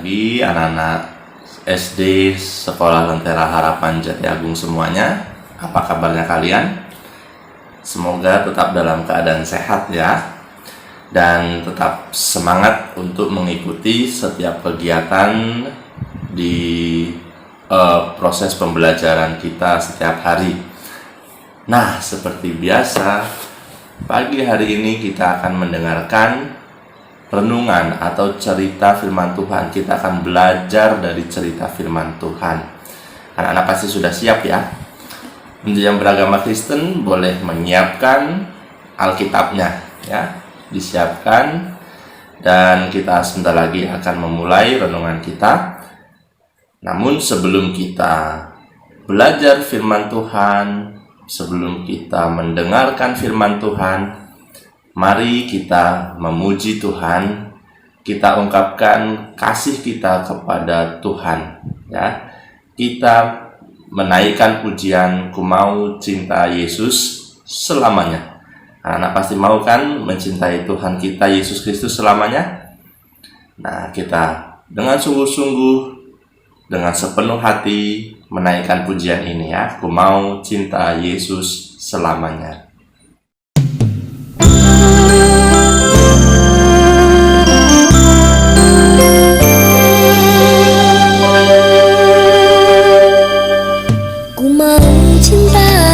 pagi anak-anak SD Sekolah Lentera Harapan Jati Agung semuanya. Apa kabarnya kalian? Semoga tetap dalam keadaan sehat ya, dan tetap semangat untuk mengikuti setiap kegiatan di proses pembelajaran kita setiap hari. Nah, seperti biasa, pagi hari ini kita akan mendengarkan renungan atau cerita firman Tuhan. Kita akan belajar dari cerita firman Tuhan. Anak-anak pasti sudah siap ya? Untuk yang beragama Kristen boleh menyiapkan Alkitabnya ya, disiapkan, dan kita sebentar lagi akan memulai renungan kita. Namun sebelum kita belajar firman Tuhan, sebelum kita mendengarkan firman Tuhan, mari kita memuji Tuhan, kita ungkapkan kasih kita kepada Tuhan ya. Kita menaikkan pujian, ku mau cinta Yesus selamanya. Anak pasti mau kan mencintai Tuhan kita Yesus Kristus selamanya? Nah, kita dengan sungguh-sungguh, dengan sepenuh hati menaikkan pujian ini ya. Ku mau cinta Yesus selamanya.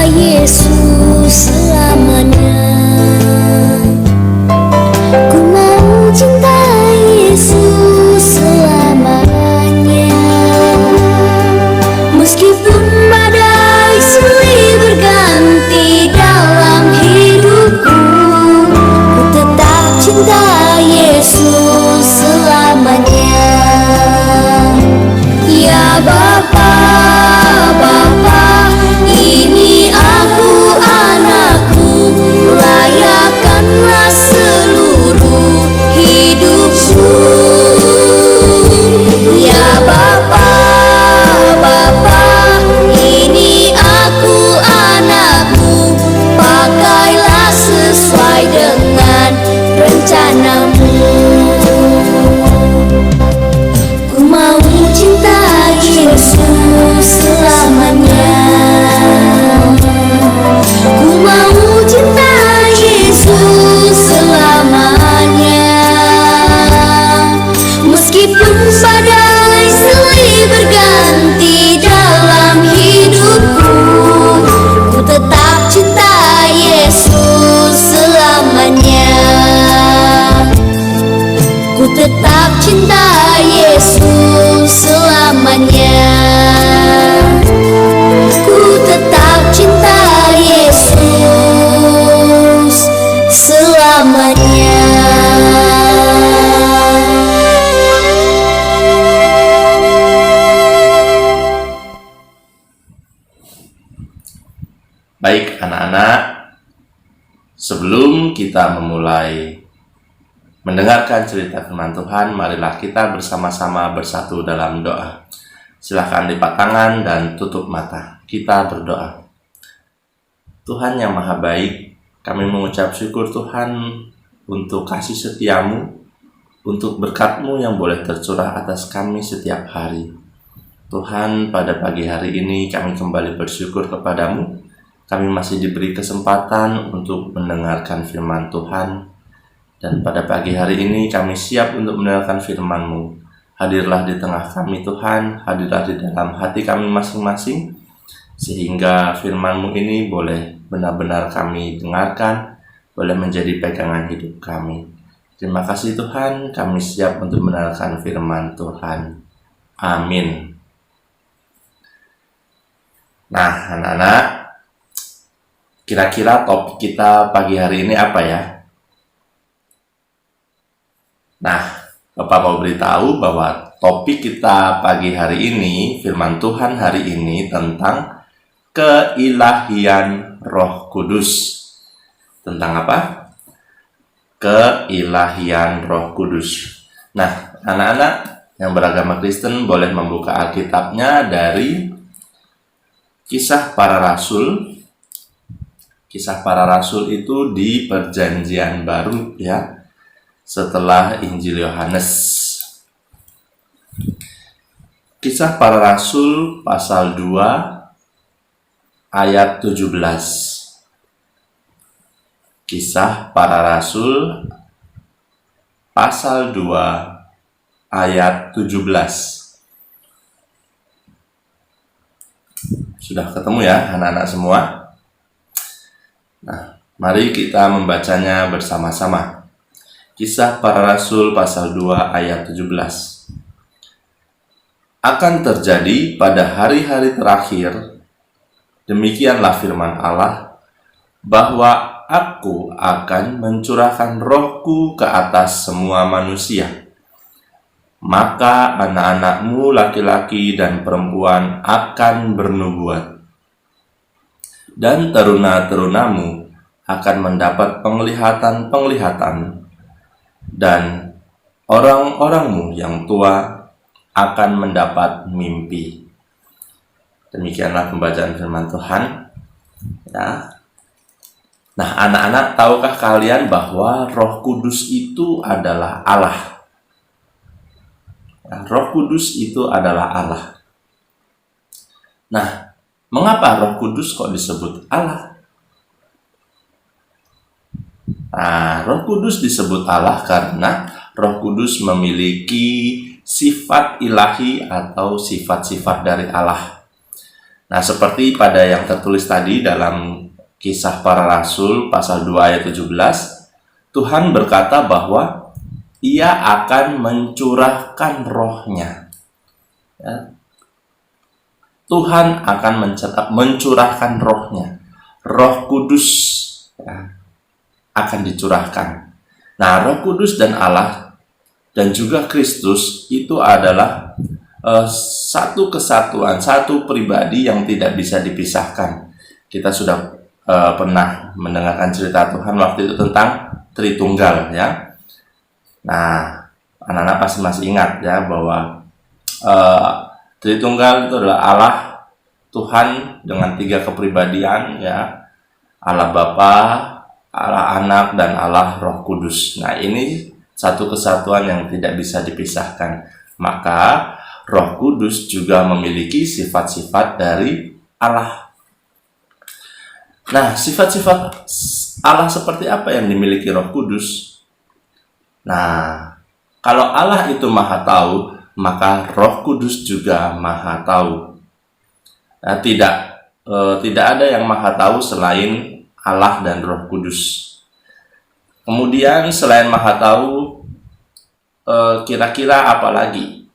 Yesus selamanya. Ku mau cinta Yesus selamanya. Meskipun badai silih berganti dalam hidupku, ku tetap cinta Yesus selamanya. Ya Bapa, Bapa, ini aku anakku, layakanlah seluruh hidupku. Ya Bapa, Bapa, ini aku anakmu, pakailah sesuai dengan rencanamu. Ku mau cinta Yesus selamanya. Ku mau cinta Yesus selamanya. Meskipun badai silih berganti dalam hidupku, ku tetap cinta Yesus selamanya. Ku tetap cinta Yesus selamanya. Ku tetap cinta Yesus selamanya. Baik anak-anak, sebelum kita memulai mendengarkan cerita firman Tuhan, marilah kita bersama-sama bersatu dalam doa. Silakan lipat tangan dan tutup mata. Kita berdoa. Tuhan yang maha baik, kami mengucap syukur Tuhan untuk kasih setiamu, untuk berkat-Mu yang boleh tercurah atas kami setiap hari. Tuhan, pada pagi hari ini kami kembali bersyukur kepadamu. Kami masih diberi kesempatan untuk mendengarkan firman Tuhan. Dan pada pagi hari ini kami siap untuk mendengarkan firman-Mu. Hadirlah di tengah kami Tuhan, hadirlah di dalam hati kami masing-masing, sehingga firman-Mu ini boleh benar-benar kami dengarkan, boleh menjadi pegangan hidup kami. Terima kasih Tuhan, kami siap untuk mendengarkan firman Tuhan. Amin. Nah anak-anak, kira-kira topik kita pagi hari ini apa ya? Nah, Bapak mau beritahu bahwa topik kita pagi hari ini, firman Tuhan hari ini tentang keilahian Roh Kudus. Tentang apa? Keilahian Roh Kudus. Nah, anak-anak yang beragama Kristen boleh membuka Alkitabnya dari Kisah Para Rasul. Kisah Para Rasul itu di Perjanjian Baru ya, setelah Injil Yohanes. Kisah Para Rasul pasal 2 ayat 17. Kisah Para Rasul pasal 2 ayat 17. Sudah ketemu ya anak-anak semua? Nah, mari kita membacanya bersama-sama. Kisah Para Rasul pasal 2 ayat 17. Akan terjadi pada hari-hari terakhir, demikianlah firman Allah, bahwa Aku akan mencurahkan rohku ke atas semua manusia. Maka anak-anakmu laki-laki dan perempuan akan bernubuat, dan teruna-terunamu akan mendapat penglihatan-penglihatan, dan orang-orangmu yang tua akan mendapat mimpi. Demikianlah pembacaan firman Tuhan. Ya. Nah, anak-anak, tahukah kalian bahwa Roh Kudus itu adalah Allah? Ya, Roh Kudus itu adalah Allah. Nah, mengapa Roh Kudus kok disebut Allah? Nah, Roh Kudus disebut Allah karena Roh Kudus memiliki sifat ilahi atau sifat-sifat dari Allah. Nah, seperti pada yang tertulis tadi dalam Kisah Para Rasul pasal 2 ayat 17, Tuhan berkata bahwa Ia akan mencurahkan rohnya. Ya. Tuhan akan mencurahkan rohnya. Roh Kudus ya, akan dicurahkan. Nah, Roh Kudus dan Allah dan juga Kristus itu adalah satu kesatuan, satu pribadi yang tidak bisa dipisahkan. Kita sudah pernah mendengarkan cerita Tuhan waktu itu tentang Tritunggal ya. Nah, anak-anak pasti masih ingat ya bahwa Tritunggal itu adalah Allah Tuhan dengan 3 kepribadian ya. Allah Bapa, Allah Anak, dan Allah Roh Kudus. Nah, ini satu kesatuan yang tidak bisa dipisahkan. Maka Roh Kudus juga memiliki sifat-sifat dari Allah. Nah, sifat-sifat Allah seperti apa yang dimiliki Roh Kudus? Nah, kalau Allah itu Maha Tahu, maka Roh Kudus juga Maha Tahu. Nah, tidak ada yang Maha Tahu selain Allah dan Roh Kudus. Kemudian selain Maha Tahu, kira-kira apa lagi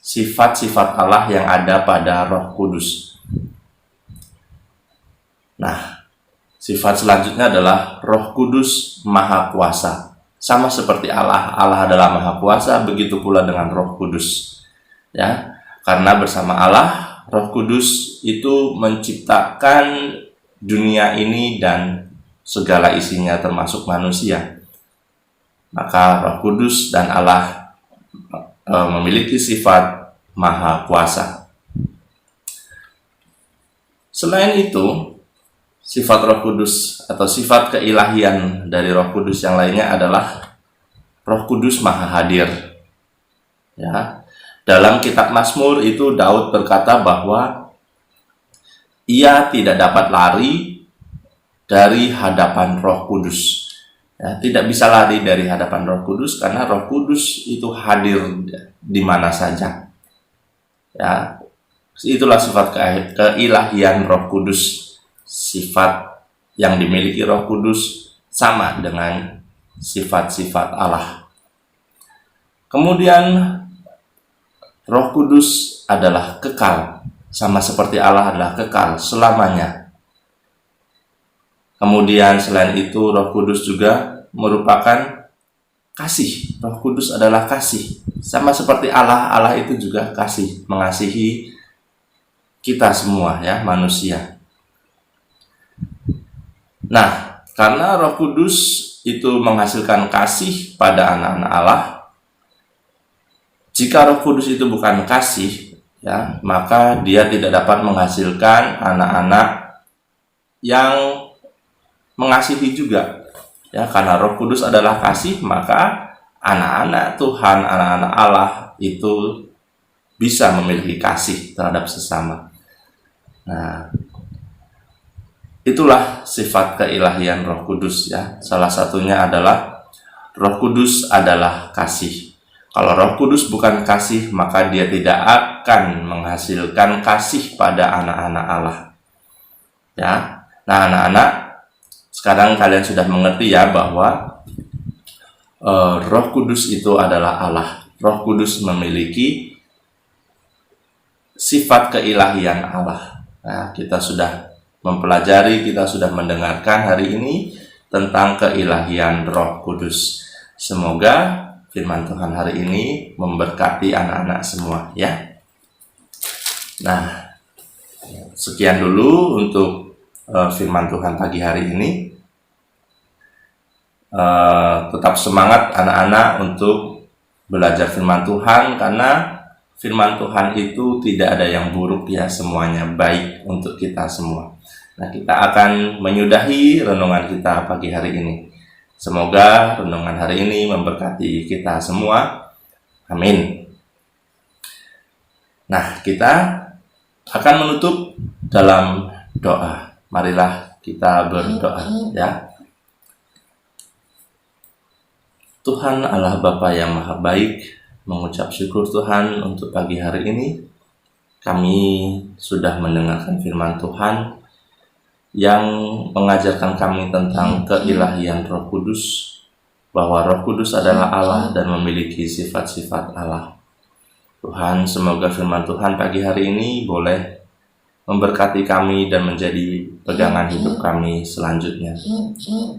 sifat-sifat Allah yang ada pada Roh Kudus? Nah, sifat selanjutnya adalah Roh Kudus Maha Kuasa. Sama seperti Allah, Allah adalah Maha Kuasa, begitu pula dengan Roh Kudus. Ya, karena bersama Allah, Roh Kudus itu menciptakan dunia ini dan segala isinya termasuk manusia. Maka Roh Kudus dan Allah memiliki sifat Maha Kuasa. Selain itu, sifat Roh Kudus atau sifat keilahian dari Roh Kudus yang lainnya adalah Roh Kudus Maha Hadir. Ya. Dalam kitab Mazmur itu Daud berkata bahwa ia tidak dapat lari dari hadapan Roh Kudus. Ya, tidak bisa lari dari hadapan Roh Kudus karena Roh Kudus itu hadir di mana saja. Ya, itulah sifat keilahian Roh Kudus. Sifat yang dimiliki Roh Kudus sama dengan sifat-sifat Allah. Kemudian Roh Kudus adalah kekal, sama seperti Allah adalah kekal selamanya. Kemudian selain itu Roh Kudus juga merupakan kasih. Roh Kudus adalah kasih. Sama seperti Allah, Allah itu juga kasih, mengasihi kita semua ya, manusia. Nah, karena Roh Kudus itu menghasilkan kasih pada anak-anak Allah, jika Roh Kudus itu bukan kasih, ya, maka dia tidak dapat menghasilkan anak-anak yang mengasihi juga. Ya, karena Roh Kudus adalah kasih, maka anak-anak Tuhan, anak-anak Allah Allah itu bisa memiliki kasih terhadap sesama. Nah, itulah sifat keilahian Roh Kudus ya. Salah satunya adalah Roh Kudus adalah kasih. Kalau Roh Kudus bukan kasih, maka dia tidak akan menghasilkan kasih pada anak-anak Allah. Ya. Nah, anak-anak, sekarang kalian sudah mengerti ya bahwa Roh Kudus itu adalah Allah. Roh Kudus memiliki sifat keilahian Allah. Nah, kita sudah mempelajari, kita sudah mendengarkan hari ini tentang keilahian Roh Kudus. Semoga firman Tuhan hari ini memberkati anak-anak semua ya. Nah, sekian dulu untuk firman Tuhan pagi hari ini. Tetap semangat anak-anak untuk belajar firman Tuhan, karena firman Tuhan itu tidak ada yang buruk ya, semuanya baik untuk kita semua. Nah, kita akan menyudahi renungan kita pagi hari ini. Semoga renungan hari ini memberkati kita semua. Amin. Nah, kita akan menutup dalam doa. Marilah kita berdoa ya. Tuhan Allah Bapa yang Maha Baik, mengucap syukur Tuhan untuk pagi hari ini. Kami sudah mendengarkan firman Tuhan yang mengajarkan kami tentang keilahian Roh Kudus, bahwa Roh Kudus adalah Allah dan memiliki sifat-sifat Allah. Tuhan, semoga firman Tuhan pagi hari ini boleh memberkati kami dan menjadi pegangan hidup kami selanjutnya.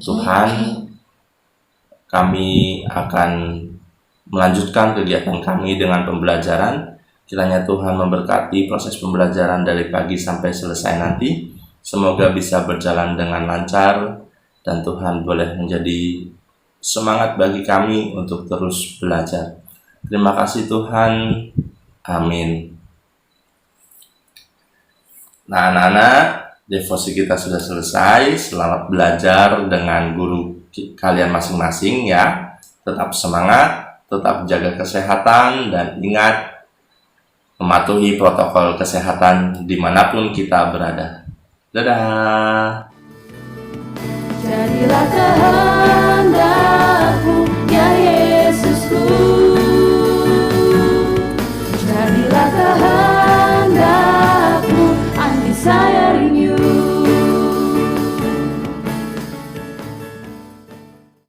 Tuhan, kami akan melanjutkan kegiatan kami dengan pembelajaran. Kiranya Tuhan memberkati proses pembelajaran dari pagi sampai selesai nanti. Semoga bisa berjalan dengan lancar dan Tuhan boleh menjadi semangat bagi kami untuk terus belajar. Terima kasih Tuhan. Amin. Nah, anak-anak, devosi kita sudah selesai. Selamat belajar dengan guru kalian masing-masing ya. Tetap semangat, tetap jaga kesehatan, dan ingat mematuhi protokol kesehatan dimanapun kita berada. Dadah. Jadilah kehendak-Mu ya Yesusku. Jadilah kehendak